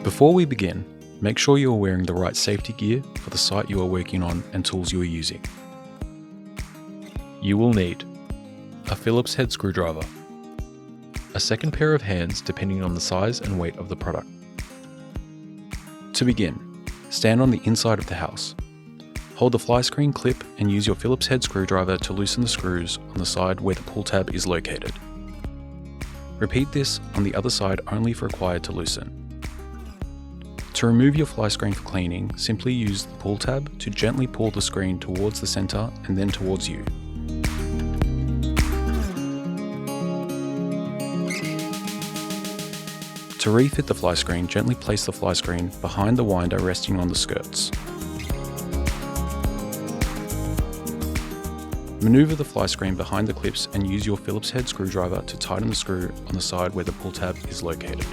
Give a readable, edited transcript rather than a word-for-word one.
Before we begin, make sure you are wearing the right safety gear for the site you are working on and tools you are using. You will need a Phillips head screwdriver, a second pair of hands depending on the size and weight of the product. To begin, stand on the inside of the house. Hold the fly screen clip and use your Phillips head screwdriver to loosen the screws on the side where the pull tab is located. Repeat this on the other side only if required to loosen. To remove your fly screen for cleaning, simply use the pull tab to gently pull the screen towards the center and then towards you. To refit the fly screen, gently place the fly screen behind the winder resting on the skirts. Maneuver the fly screen behind the clips and use your Phillips head screwdriver to tighten the screw on the side where the pull tab is located.